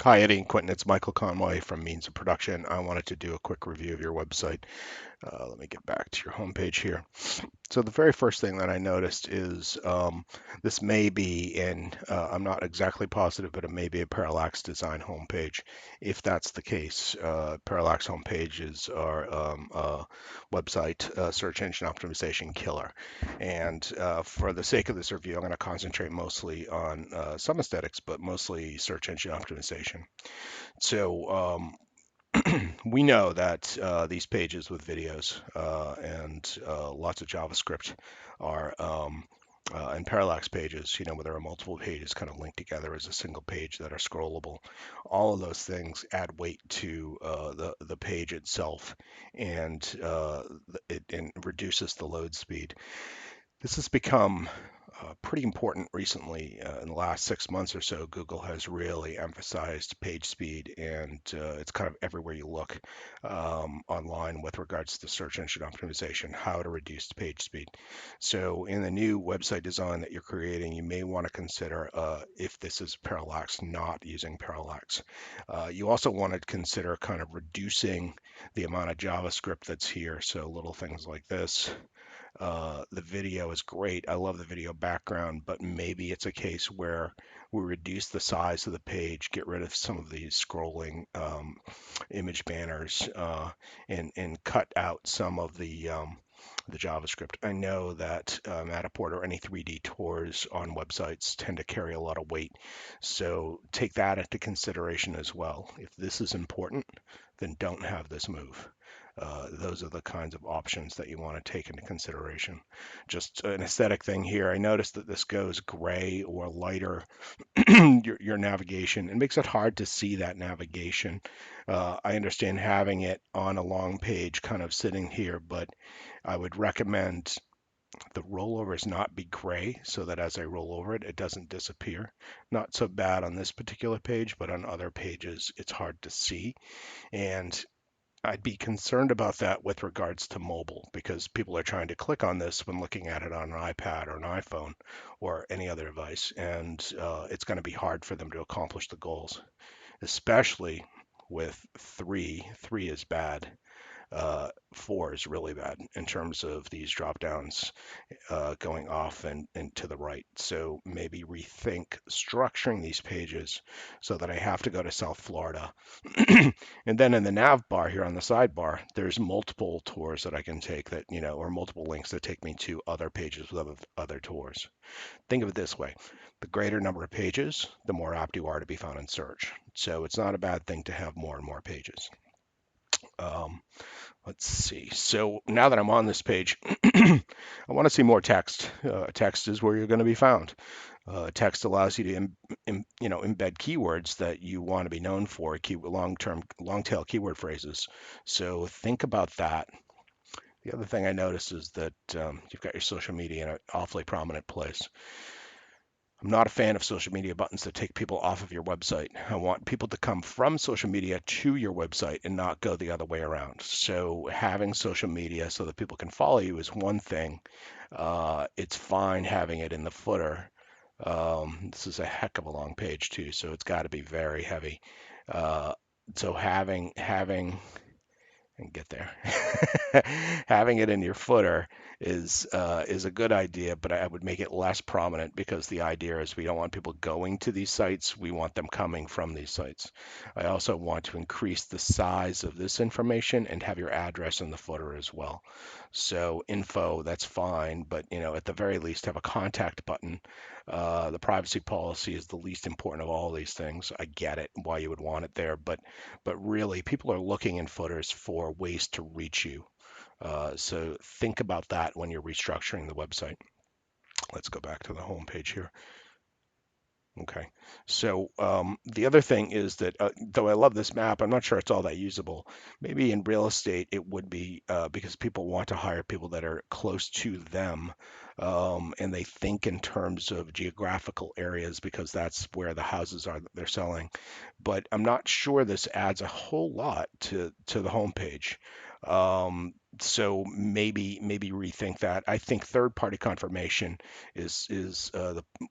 Hi, Eddie and Quentin. It's Michael Conway from Means of Production. I wanted to do a quick review of your website. Let me get back to your homepage here. So the very first thing that I noticed is this may be I'm not exactly positive, but it may be a Parallax Design homepage. If that's the case, Parallax homepages are website search engine optimization killer. And for the sake of this review, I'm going to concentrate mostly on some aesthetics, but mostly search engine optimization. So we know that these pages with videos and lots of JavaScript are and parallax pages, where there are multiple pages kind of linked together as a single page that are scrollable. All of those things add weight to the page itself, and it reduces the load speed. This has become pretty important recently. In the last 6 months or so, Google has really emphasized page speed, and it's kind of everywhere you look online with regards to search engine optimization, how to reduce page speed. So, in the new website design that you're creating, you may want to consider if this is parallax, not using parallax. You also want to consider kind of reducing the amount of JavaScript that's here. So, little things like this. The video is great. I love the video background, but maybe it's a case where we reduce the size of the page, get rid of some of these scrolling image banners, and cut out some of the JavaScript. I know that Matterport or any 3D tours on websites tend to carry a lot of weight, so take that into consideration as well. If this is important, then don't have this move. Those are the kinds of options that you want to take into consideration. Just an aesthetic thing here. I noticed that this goes gray or lighter your navigation. It makes it hard to see that navigation. I understand having it on a long page kind of sitting here, but I would recommend the rollovers not be gray so that as I roll over it, it doesn't disappear. Not so bad on this particular page, but on other pages, it's hard to see. And I'd be concerned about that with regards to mobile because people are trying to click on this when looking at it on an iPad or an iPhone or any other device, and it's going to be hard for them to accomplish the goals, especially with three. Three is bad. Four is really bad in terms of these drop downs going off and to the right. So maybe rethink structuring these pages so that I have to go to South Florida. And then in the nav bar here on the sidebar, there's multiple tours that I can take that, or multiple links that take me to other pages with other tours. Think of it this way. The greater number of pages, the more apt you are to be found in search. So it's not a bad thing to have more and more pages. Um, Let's see. So now that I'm on this page, I want to see more text. Text is where you're going to be found. Text allows you to embed keywords that you want to be known for, long-term, long-tail keyword phrases. So think about that. The other thing I noticed is that you've got your social media in an awfully prominent place. I'm not a fan of social media buttons that take people off of your website. I want people to come from social media to your website and not go the other way around. So having social media so that people can follow you is one thing. It's fine having it in the footer. This is a heck of a long page too, so it's got to be very heavy. Uh, so having and get there. Having it in your footer is a good idea, but I would make it less prominent because the idea is we don't want people going to these sites. We want them coming from these sites. I also want to increase the size of this information and have your address in the footer as well. So info, that's fine, but at the very least, have a contact button. The privacy policy is the least important of all these things. I get it, why you would want it there, but really, people are looking in footers for ways to reach you. So think about that when you're restructuring the website. Let's go back to the home page here. Okay. So the other thing is that though I love this map, I'm not sure it's all that usable. Maybe in real estate it would be because people want to hire people that are close to them, and they think in terms of geographical areas because that's where the houses are that they're selling. But I'm not sure this adds a whole lot to the homepage. So maybe rethink that. I think third-party confirmation is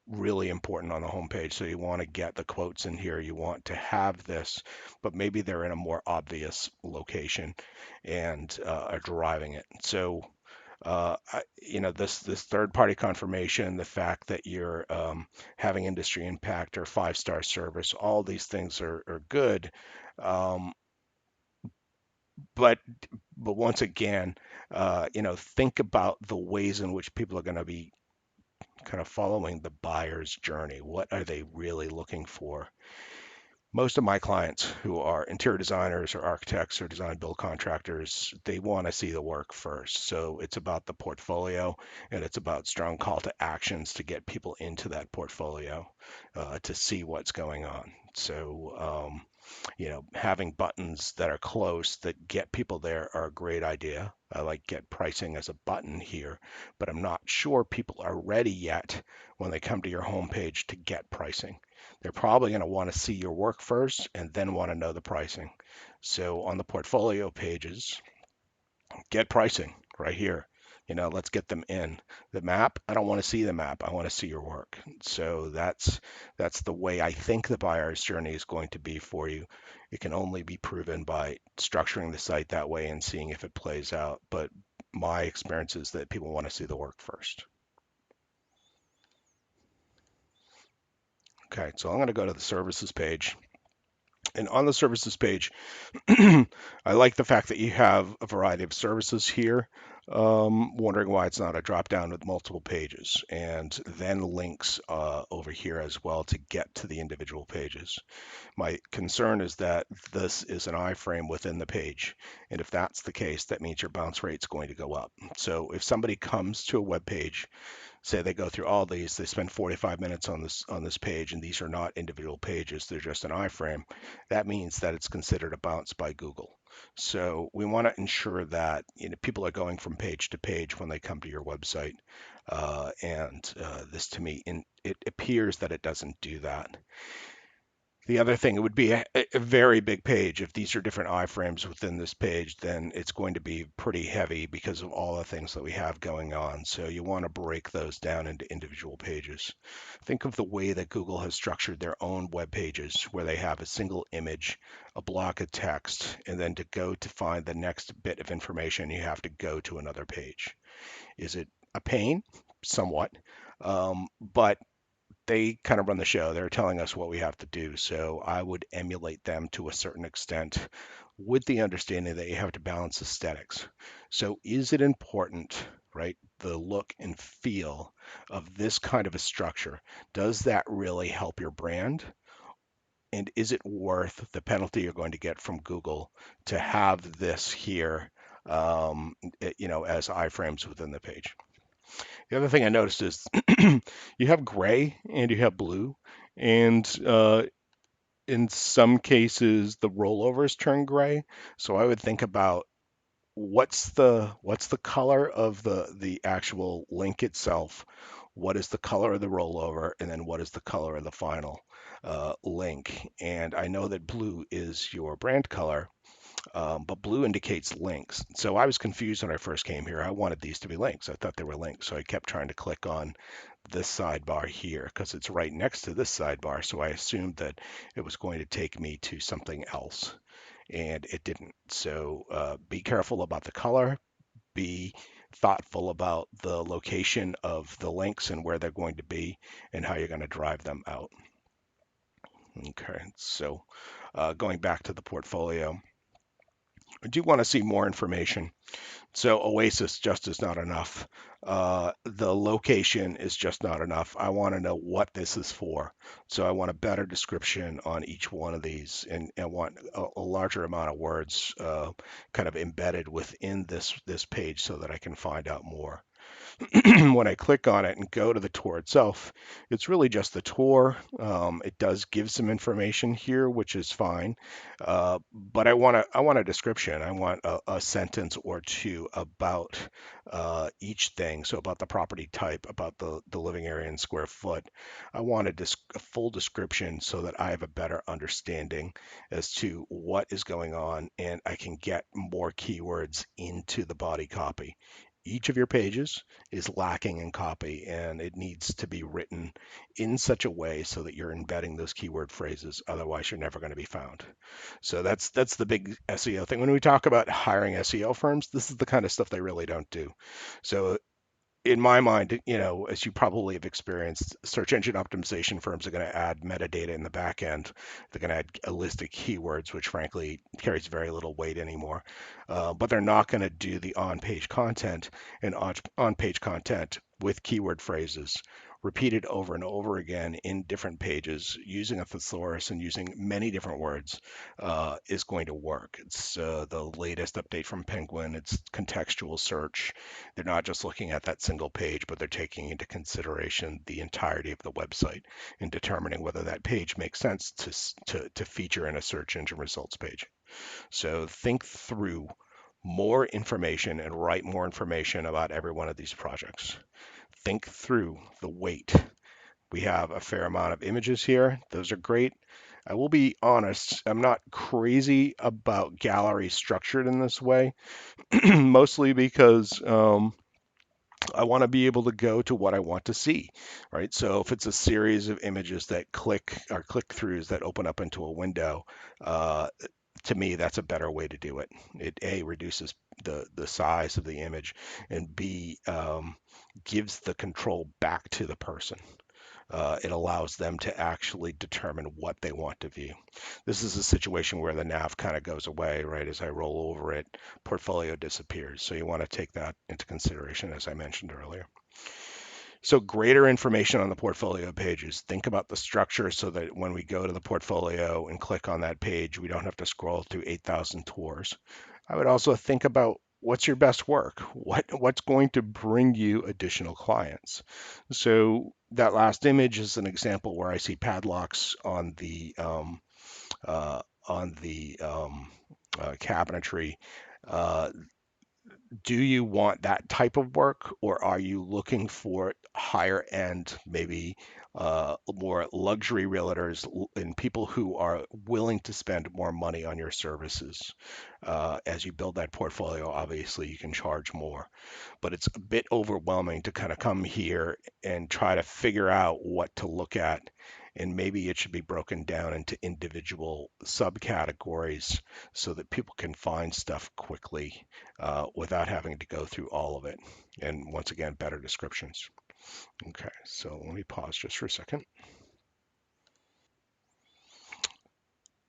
really important on the homepage. So you want to get the quotes in here. You want to have this, but maybe they're in a more obvious location and are driving it. So this third-party confirmation, the fact that you're having industry impact or five-star service, all these things are good. Um, but once again, think about the ways in which people are going to be kind of following the buyer's journey. What are they really looking for? Most of my clients who are interior designers or architects or design build contractors, they want to see the work first. So it's about the portfolio and it's about strong call to actions to get people into that portfolio to see what's going on. So having buttons that are close that get people there are a great idea. I like get pricing as a button here, but I'm not sure people are ready yet when they come to your homepage to get pricing. They're probably going to want to see your work first and then want to know the pricing. So on the portfolio pages, get pricing right here. Let's get them in. The map, I don't want to see the map. I want to see your work. So that's the way I think the buyer's journey is going to be for you. It can only be proven by structuring the site that way and seeing if it plays out. But my experience is that people want to see the work first. Okay, so I'm going to go to the services page. And on the services page, I like the fact that you have a variety of services here. Wondering why it's not a drop down with multiple pages and then links over here as well to get to the individual pages. My concern is that this is an iframe within the page. And if that's the case, that means your bounce rate's going to go up. So if somebody comes to a web page, say they go through all these, they spend 45 minutes on this page, and these are not individual pages, they're just an iframe. That means that it's considered a bounce by Google. So we want to ensure that people are going from page to page when they come to your website. And this to me, it appears that it doesn't do that. The other thing, it would be a very big page. If these are different iframes within this page, then it's going to be pretty heavy because of all the things that we have going on. So you want to break those down into individual pages. Think of the way that Google has structured their own web pages, where they have a single image, a block of text, and then to go to find the next bit of information, you have to go to another page. Is it a pain? Somewhat. But they kind of run the show. They're telling us what we have to do. So I would emulate them to a certain extent with the understanding that you have to balance aesthetics. So is it important, right? The look and feel of this kind of a structure, does that really help your brand? And is it worth the penalty you're going to get from Google to have this here, as iframes within the page? The other thing I noticed is you have gray and you have blue, and in some cases the rollovers turn gray. So I would think about what's the color of the actual link itself, what is the color of the rollover, and then what is the color of the final link. And I know that blue is your brand color, but blue indicates links. So I was confused when I first came here. I wanted these to be links. I thought they were links. So I kept trying to click on this sidebar here because it's right next to this sidebar. So I assumed that it was going to take me to something else, and it didn't. So be careful about the color. Be thoughtful about the location of the links and where they're going to be and how you're going to drive them out. Okay, so going back to the portfolio, I do want to see more information. So Oasis just is not enough. The location is just not enough. I want to know what this is for. So I want a better description on each one of these, and I want a larger amount of words kind of embedded within this page so that I can find out more. when I click on it and go to the tour itself, it's really just the tour. It does give some information here, which is fine, but I want a description. I want a sentence or two about each thing. So about the property type, about the living area in square foot. I want a full description so that I have a better understanding as to what is going on, and I can get more keywords into the body copy. Each of your pages is lacking in copy, and it needs to be written in such a way so that you're embedding those keyword phrases. Otherwise, you're never going to be found. So that's the big SEO thing. When we talk about hiring SEO firms, this is the kind of stuff they really don't do. So in my mind, as you probably have experienced, search engine optimization firms are going to add metadata in the back end. They're going to add a list of keywords, which frankly carries very little weight anymore. But they're not going to do the on-page content and on-page content with keyword phrases repeated over and over again in different pages using a thesaurus and using many different words is going to work. It's the latest update from Penguin. It's contextual search. They're not just looking at that single page, but they're taking into consideration the entirety of the website and determining whether that page makes sense to feature in a search engine results page. So think through more information and write more information about every one of these projects. Think through the weight. We have a fair amount of images here. Those are great. I will be honest, I'm not crazy about galleries structured in this way, mostly because I want to be able to go to what I want to see, right? So if it's a series of images that click throughs that open up into a window, uh, to me, that's a better way to do it. It A, reduces the size of the image, and B, gives the control back to the person. It allows them to actually determine what they want to view. This is a situation where the nav kind of goes away, right? As I roll over it, portfolio disappears. So you want to take that into consideration, as I mentioned earlier. So greater information on the portfolio pages. Think about the structure so that when we go to the portfolio and click on that page, we don't have to scroll through 8,000 tours. I would also think about what's your best work? What's going to bring you additional clients? So that last image is an example where I see padlocks uh, on the cabinetry. Uh, do you want that type of work, or are you looking for higher end, maybe more luxury realtors and people who are willing to spend more money on your services? As you build that portfolio, obviously you can charge more, but it's a bit overwhelming to kind of come here and try to figure out what to look at. And maybe it should be broken down into individual subcategories so that people can find stuff quickly without having to go through all of it. And once again, better descriptions. Okay, so let me pause just for a second.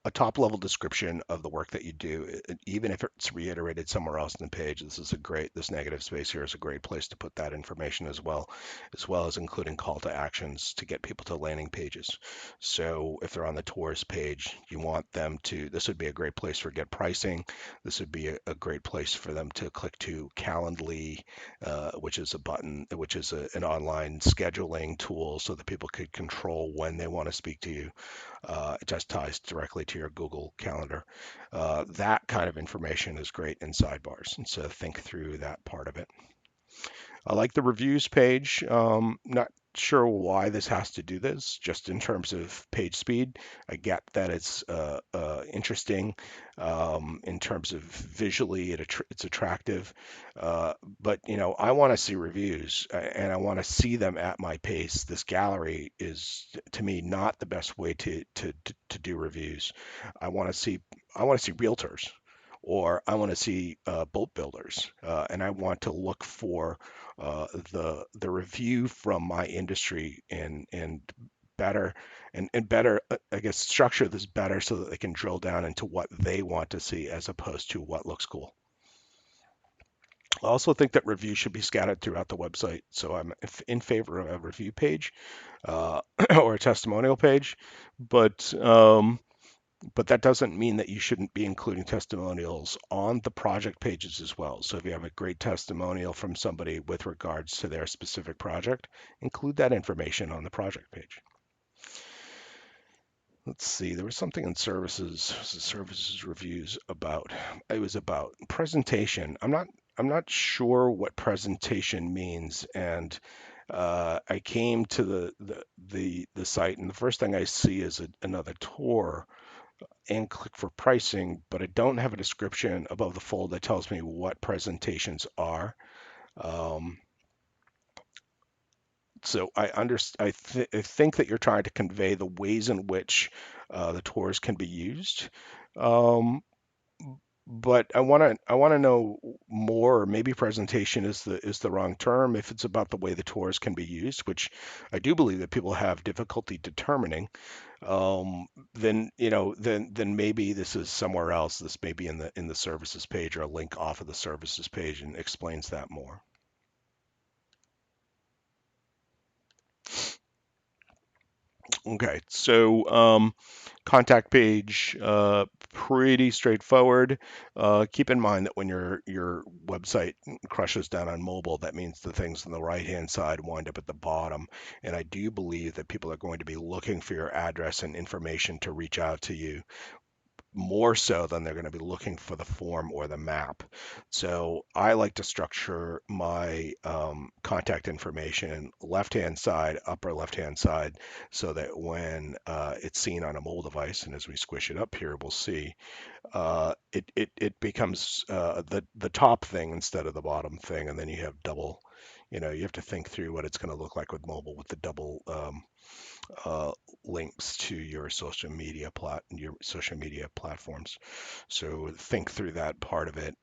A top level description of the work that you do, even if it's reiterated somewhere else in the page. This negative space here is a great place to put that information as well as including call to actions to get people to landing pages. So if they're on the tours page, you want them to, this would be a great place for get pricing. This would be a great place for them to click to Calendly, which is a button, which is an online scheduling tool so that people could control when they want to speak to you. It just ties directly to your Google Calendar. That kind of information is great in sidebars, and so think through that part of it. I like the reviews page. Not sure why this has to do this, just in terms of page speed. I get that it's interesting in terms of visually, it's attractive. But I want to see reviews and I want to see them at my pace. This gallery is, to me, not the best way to do reviews. I want to see I want to see realtors. Or I want to see boat builders, and I want to look for the review from my industry and better and better I guess structure this better so that they can drill down into what they want to see as opposed to what looks cool. I also think that reviews should be scattered throughout the website. So I'm in favor of a review page uh, or a testimonial page, but But that doesn't mean that you shouldn't be including testimonials on the project pages as well. So if you have a great testimonial from somebody with regards to their specific project, include that information on the project page. Let's see, there was something in services reviews about, it was about presentation. I'm not sure what presentation means. And I came to the site, and the first thing I see is another tour and click for pricing, but I don't have a description above the fold that tells me what presentations are. Um, so I think that you're trying to convey the ways in which the tours can be used. Um, but I want to know more. Maybe presentation is the wrong term if it's about the way the tours can be used, which I do believe that people have difficulty determining. Then then maybe this is somewhere else. This may be in the services page or a link off of the services page and explains that more. Okay, so contact page, pretty straightforward. Keep in mind that when your website crushes down on mobile, that means the things on the right-hand side wind up at the bottom. And I do believe that people are going to be looking for your address and information to reach out to you more so than they're going to be looking for the form or the map. So I like to structure my contact information left-hand side, upper left-hand side, so that when it's seen on a mobile device, and as we squish it up here, we'll see it becomes the top thing instead of the bottom thing, and then you have double. You have to think through what it's going to look like with mobile with the double uh, links to your social media platforms. So think through that part of it.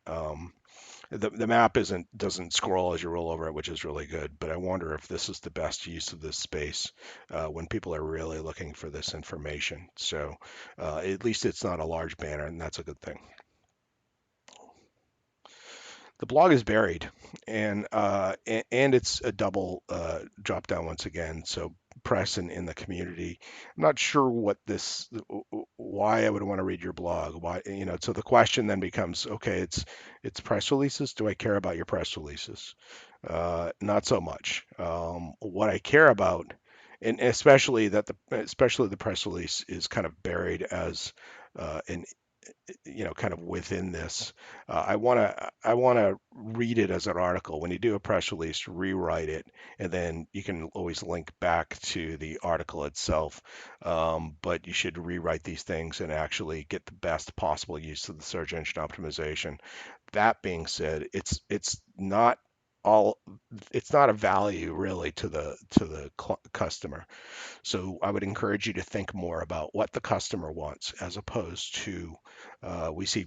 The map doesn't scroll as you roll over it, which is really good. But I wonder if this is the best use of this space when people are really looking for this information. So at least it's not a large banner, and that's a good thing. The blog is buried, and it's a double drop down once again. So press and in the community. I'm not sure why I would want to read your blog. Why, so the question then becomes, okay, it's press releases. Do I care about your press releases? Not so much. What I care about, and especially the press release is kind of buried as an kind of within this. I want to read it as an article. When you do a press release, rewrite it, and then you can always link back to the article itself. But you should rewrite these things and actually get the best possible use of the search engine optimization. That being said, all it's not a value really to the customer. So I would encourage you to think more about what the customer wants as opposed to we see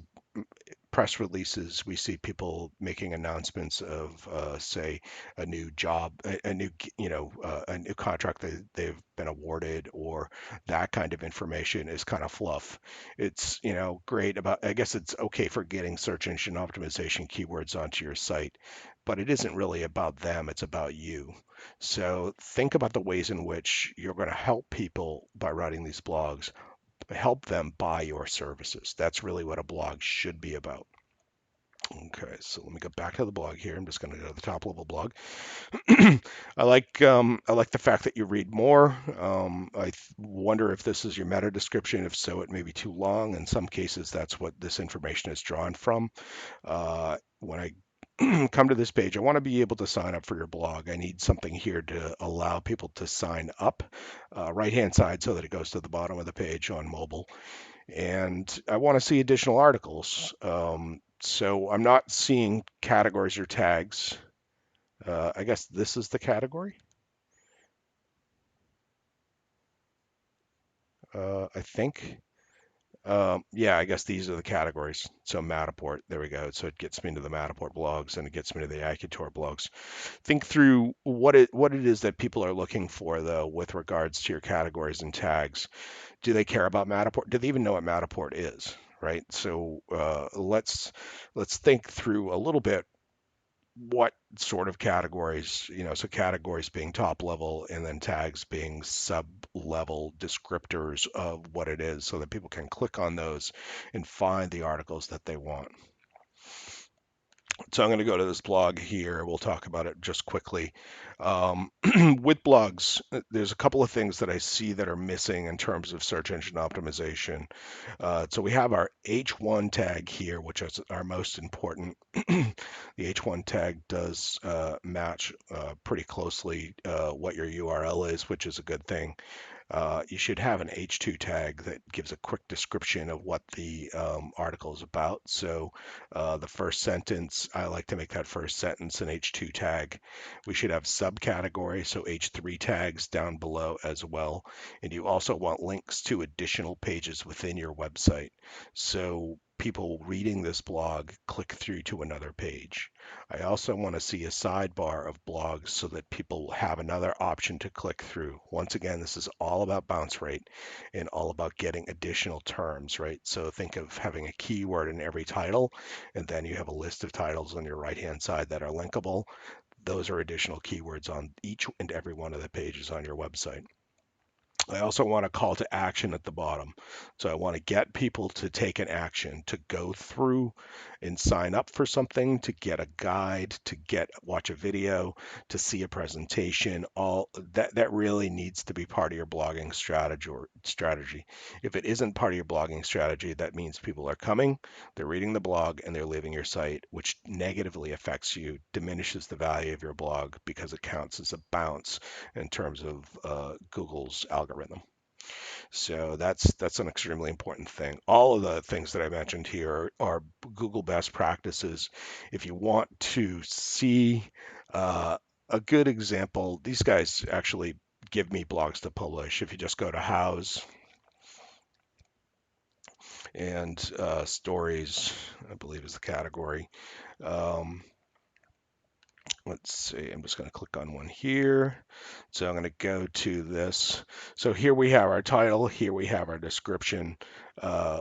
press releases, we see people making announcements of, say, a new job, a new, a new contract that they've been awarded, or that kind of information is kind of fluff. It's, great about, I guess it's okay for getting search engine optimization keywords onto your site, but it isn't really about them, it's about you. So think about the ways in which you're going to help people by writing these blogs, help them buy your services. That's really what a blog should be about. Okay, so let me go back to the blog here. I'm just going to go to the top level blog. I like the fact that you read more. Wonder if this is your meta description. If so, it may be too long. In some cases, that's what this information is drawn from. When I come to this page, I want to be able to sign up for your blog. I need something here to allow people to sign up, right hand side, so that it goes to the bottom of the page on mobile. And I want to see additional articles. So I'm not seeing categories or tags. I guess this is the category. I think. Yeah, I guess these are the categories. So Matterport, there we go. So it gets me to the Matterport blogs and it gets me to the AccuTour blogs. Think through what it is that people are looking for though with regards to your categories and tags. Do they care about Matterport? Do they even know what Matterport is? Right. So let's think through a little bit what sort of categories, so categories being top level and then tags being sub level descriptors of what it is so that people can click on those and find the articles that they want. So I'm going to go to this blog here. We'll talk about it just quickly. With blogs, there's a couple of things that I see that are missing in terms of search engine optimization. So we have our H1 tag here, which is our most important. The H1 tag does match pretty closely what your URL is, which is a good thing. You should have an H2 tag that gives a quick description of what the article is about. So the first sentence, I like to make that first sentence an H2 tag. We should have subcategories, so H3 tags down below as well. And you also want links to additional pages within your website. So people reading this blog click through to another page. I also want to see a sidebar of blogs so that people have another option to click through. Once again, this is all about bounce rate and all about getting additional terms, right? So think of having a keyword in every title, and then you have a list of titles on your right-hand side that are linkable. Those are additional keywords on each and every one of the pages on your website. I also want a call to action at the bottom. So I want to get people to take an action, to go through and sign up for something, to get a guide, to watch a video, to see a presentation. All that really needs to be part of your blogging strategy. If it isn't part of your blogging strategy, that means people are coming, they're reading the blog, and they're leaving your site, which negatively affects you, diminishes the value of your blog because it counts as a bounce in terms of Google's algorithm. So that's an extremely important thing. All of the things that I mentioned here are Google best practices. If you want to see a good example, these guys actually give me blogs to publish. If you just go to House and stories, I believe is the category. Um, let's see, I'm just going to click on one here. So I'm going to go to this. So here we have our title, here we have our description.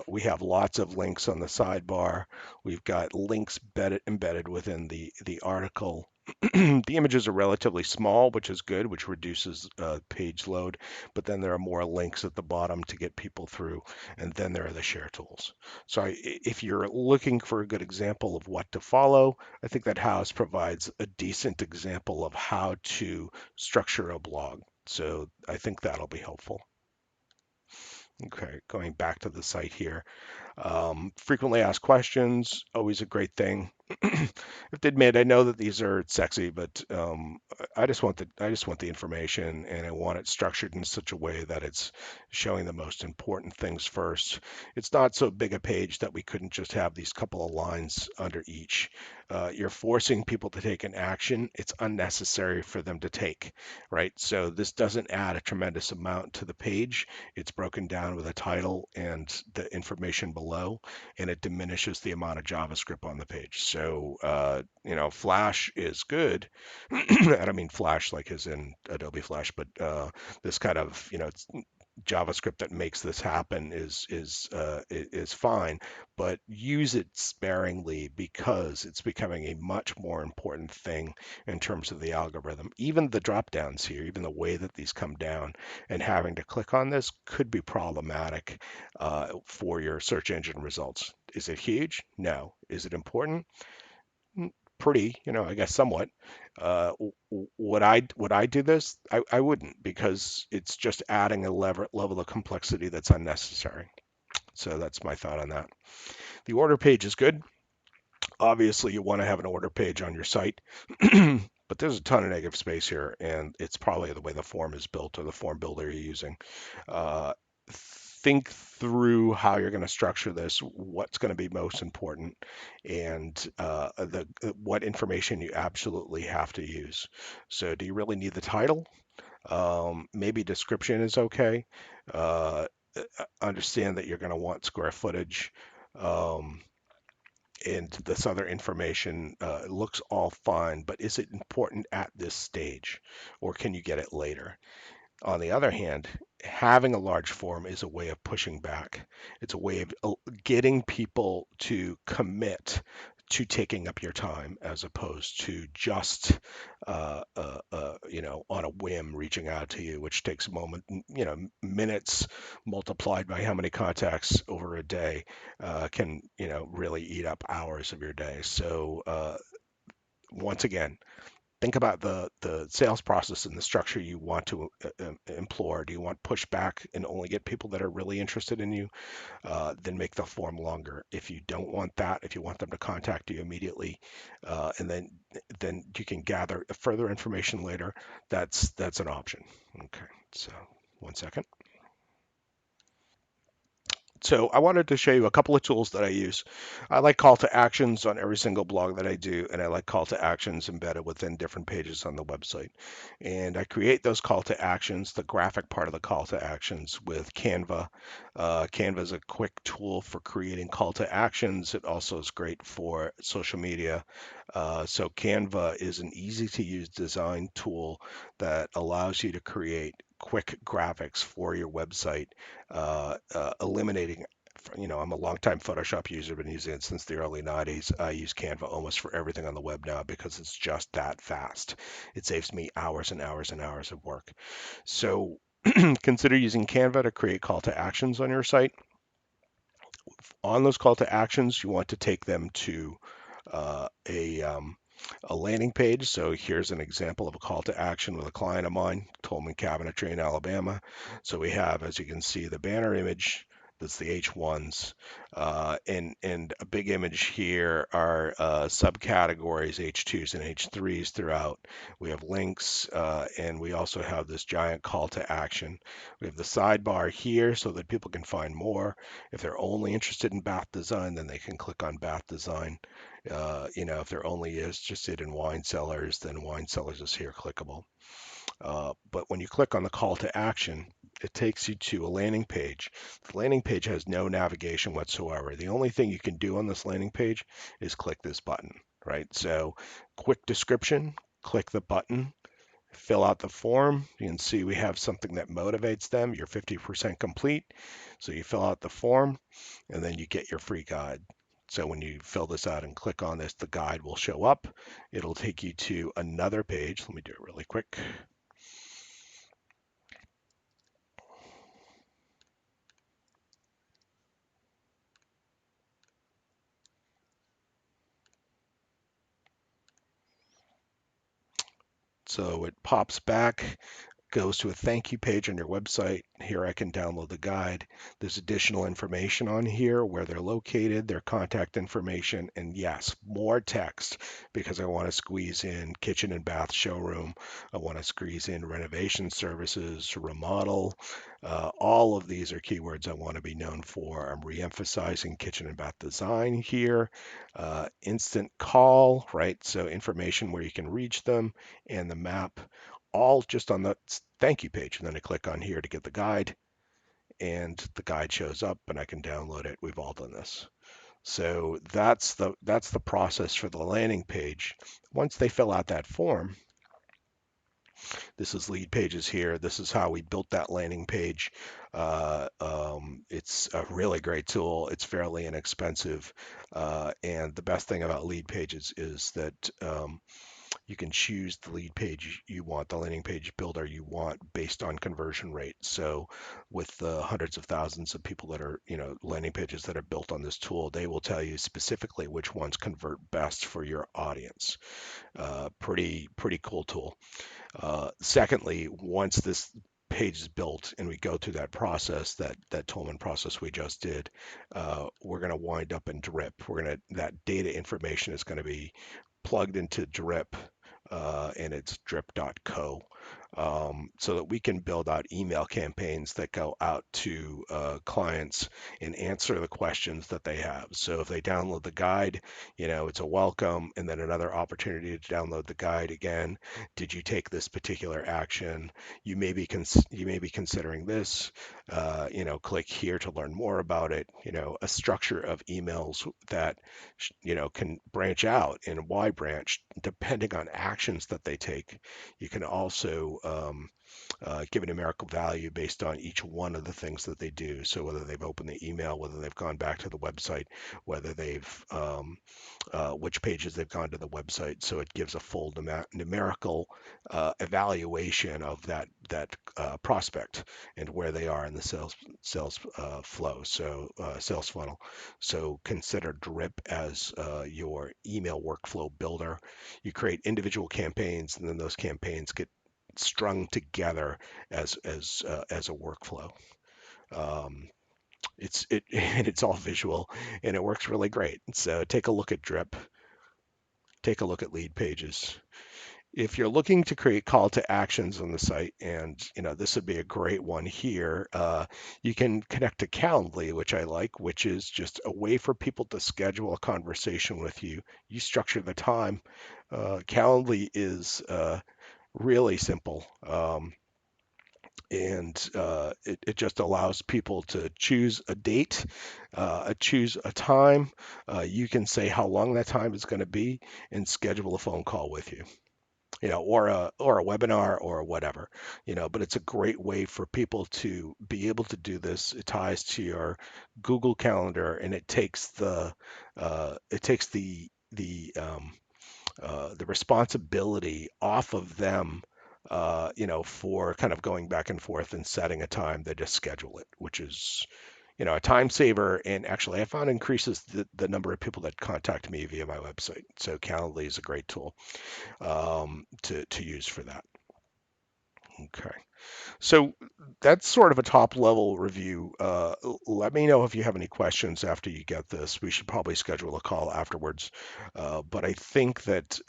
We have lots of links on the sidebar. We've got links embedded within the article. The images are relatively small, which is good, which reduces page load, but then there are more links at the bottom to get people through, and then there are the share tools. So if you're looking for a good example of what to follow, I think that House provides a decent example of how to structure a blog. So I think that'll be helpful. Okay, going back to the site here. Frequently asked questions, always a great thing. I have to admit, I know that these are sexy, but I just want the information, and I want it structured in such a way that it's showing the most important things first. It's not so big a page that we couldn't just have these couple of lines under each. You're forcing people to take an action. It's unnecessary for them to take, right? So this doesn't add a tremendous amount to the page. It's broken down with a title and the information below, and it diminishes the amount of JavaScript on the page. So, Flash is good. I don't mean Flash like as in Adobe Flash, but this kind of, JavaScript that makes this happen is fine, but use it sparingly because it's becoming a much more important thing in terms of the algorithm. Even the drop downs here, even the way that these come down, and having to click on this could be problematic for your search engine results. Is it huge? No. Is it important? Pretty, I guess somewhat. Would I do this? I wouldn't, because it's just adding a level of complexity that's unnecessary. So that's my thought on that. The order page is good. Obviously, you want to have an order page on your site, but there's a ton of negative space here, and it's probably the way the form is built or the form builder you're using. Uh, think through how you're going to structure this, what's going to be most important, and what information you absolutely have to use. So, do you really need the title? Maybe description is okay. Uh, Understand that you're going to want square footage. Um, and this other information looks all fine, but is it important at this stage, or can you get it later? On the other hand, having a large form is a way of pushing back. It's a way of getting people to commit to taking up your time as opposed to just on a whim reaching out to you, which takes a moment, minutes multiplied by how many contacts over a day can really eat up hours of your day. So once again, think about the sales process and the structure you want to employ. Do you want pushback and only get people that are really interested in you? Then make the form longer. If you don't want that, if you want them to contact you immediately, and then you can gather further information later, that's an option. Okay, so one second. So I wanted to show you a couple of tools that I use. I like call to actions on every single blog that I do, and I like call to actions embedded within different pages on the website. And I create those call to actions, the graphic part of the call to actions with Canva. Canva is a quick tool for creating call to actions. It also is great for social media. So Canva is an easy to use design tool that allows you to create quick graphics for your website, eliminating, I'm a longtime Photoshop user, been using it since the early 90s. I use Canva almost for everything on the web now because it's just that fast. It saves me hours and hours and hours of work. So consider using Canva to create call to actions on your site. On those call to actions, you want to take them to uh, a, um, a landing page. So here's an example of a call to action with a client of mine, Tolman Cabinetry in Alabama. So we have, as you can see, the banner image. That's the H1s, and a big image here are subcategories H2s and H3s throughout. We have links, and we also have this giant call to action. We have the sidebar here so that people can find more. If they're only interested in bath design, then they can click on bath design. If they're only interested in wine cellars, then wine cellars is here clickable. But when you click on the call to action, it takes you to a landing page. The landing page has no navigation whatsoever. The only thing you can do on this landing page is click this button, right? So quick description, click the button, fill out the form. You can see we have something that motivates them. You're 50% complete. So you fill out the form and then you get your free guide. So when you fill this out and click on this, the guide will show up. It'll take you to another page. Let me do it really quick. So it pops back, goes to a thank you page on your website. Here I can download the guide. There's additional information on here, where they're located, their contact information, and yes, more text because I want to squeeze in kitchen and bath showroom. I want to squeeze in renovation services, remodel. All of these are keywords I want to be known for. I'm re-emphasizing kitchen and bath design here. Instant call, right? So information where you can reach them, and the map, all just on the thank you page. And then I click on here to get the guide, and the guide shows up and I can download it. We've all done this. So that's the process for the landing page. Once they fill out that form, this is lead pages here. This is how we built that landing page. It's a really great tool. It's fairly inexpensive. And the best thing about lead pages is that you can choose the lead page you want, the landing page builder you want based on conversion rate. So with the hundreds of thousands of people that are, landing pages that are built on this tool, they will tell you specifically which ones convert best for your audience. Pretty cool tool. Secondly, once this page is built and we go through that process, that Tolman process we just did, we're going to wind up in Drip. That data information is going to be plugged into Drip, and it's drip.co, so that we can build out email campaigns that go out to clients and answer the questions that they have. So if they download the guide, it's a welcome and then another opportunity to download the guide again. Did you take this particular action? You may be considering this. Click here to learn more about it. A structure of emails that can branch out, and why branch depending on actions that they take. You can also give a numerical value based on each one of the things that they do. So whether they've opened the email, whether they've gone back to the website, whether they've which pages they've gone to the website. So it gives a full numerical evaluation of that prospect and where they are in the sales flow. So sales funnel. So consider Drip as your email workflow builder. You create individual campaigns, and then those campaigns get strung together as a workflow. Um, and it's all visual, and it works really great. So take a look at Drip, take a look at lead pages. If you're looking to create call to actions on the site, and this would be a great one here, you can connect to Calendly, which I like, which is just a way for people to schedule a conversation with you. You structure the time. Calendly is really simple. And it just allows people to choose a date, choose a time. You can say how long that time is going to be and schedule a phone call with you, or a webinar or whatever, but it's a great way for people to be able to do this. It ties to your Google Calendar, and it takes the responsibility off of them, for kind of going back and forth and setting a time. They just schedule it, which is, a time saver. And actually, I found increases the number of people that contact me via my website. So Calendly is a great tool to use for that. Okay. So that's sort of a top level review. Let me know if you have any questions after you get this. We should probably schedule a call afterwards. But I think that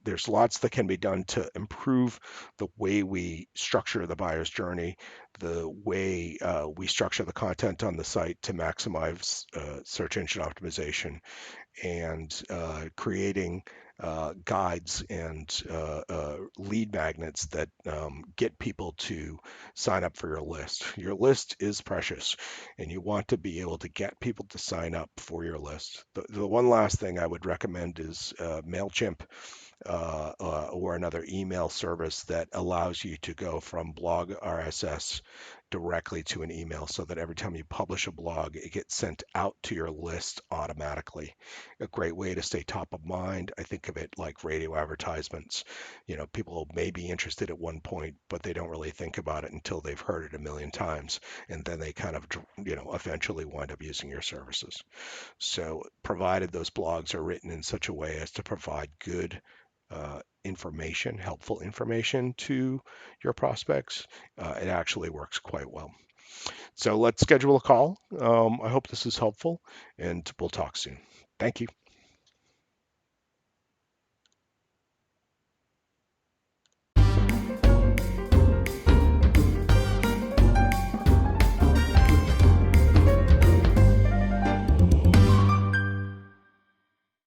there's lots that can be done to improve the way we structure the buyer's journey, the way we structure the content on the site to maximize search engine optimization, and creating guides and lead magnets that get people to sign up for your list. Your list is precious, and you want to be able to get people to sign up for your list. The one last thing I would recommend is MailChimp, or another email service that allows you to go from blog RSS directly to an email, so that every time you publish a blog, it gets sent out to your list automatically. A great way to stay top of mind. I think of it like radio advertisements. People may be interested at one point, but they don't really think about it until they've heard it a million times, and then they kind of, eventually wind up using your services. So, provided those blogs are written in such a way as to provide good information, helpful information to your prospects, it actually works quite well. So let's schedule a call. I hope this is helpful, and we'll talk soon. Thank you.